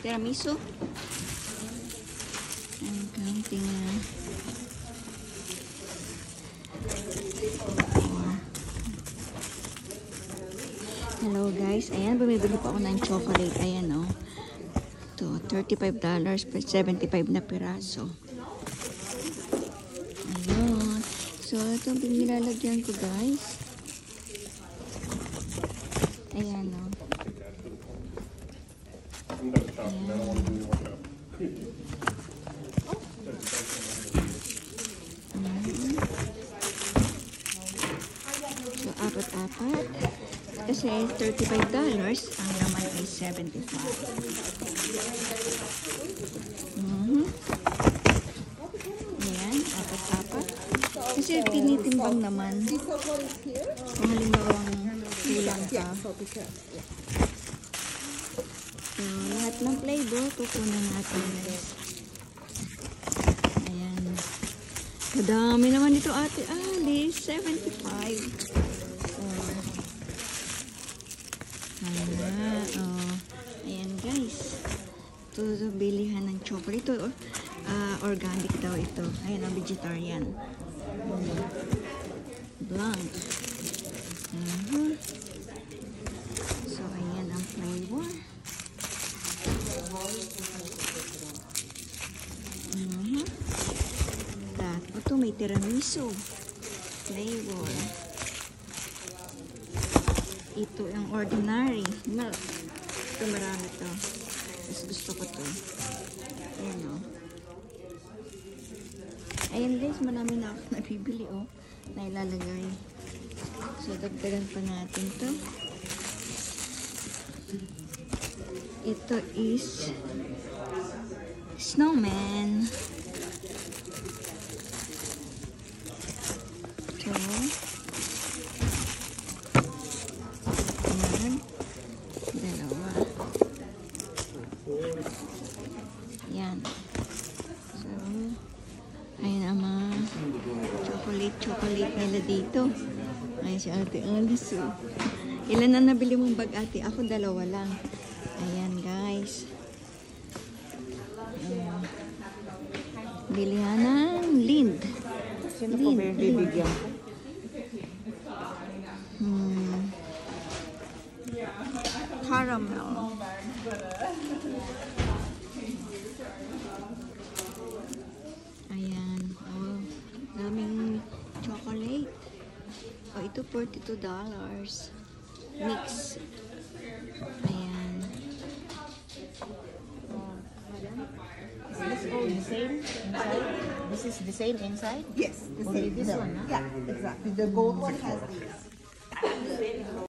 tiramisu. Ang counting na. Hello guys, ayan, bumibili po ako ng chocolate. Ayan o. Ito, $35 per 75 na piraso. Ayun. So, ito nilalagyan ko guys. Ayan o. So, apat-apat. Kasi $35, ang laman ay $75. Ayan, apat-apat. Kasi tinitimbang naman. Kung halimbawang kulang ka. So, lahat ng flavor, kukunan natin guys. Ayan. Kadami naman ito ate Alice, $75. Ayan guys. Ito bilihan ng chocolate. Ito, organic daw ito. Ayan ang vegetarian. Blanc. So, ayan ang flavor. Ito may tiramisu flavor. Ito yung ordinary milk. Ito marami to. Mas gusto ko to. Ayan o. Ayan guys, marami na ako nabibili o. Na ilalagay. So, dagdagan pa natin to. Ito is snowman. So, yan. So, ayan ang mga chocolate nila dito. Ayan si Ate Alice. Ilan na nabili mong bag ate? Ako dalawa lang. Ayan guys. Bilihan ng Lind. Sino po ba yung bibigyan? Caramel. Ayan. Oh, daming chocolate. Oh, ito $42. Mix. Ayan. Is this all the same inside? This is the same inside? Yes, the Only same. this one, huh? Yeah, exactly. The gold one has these.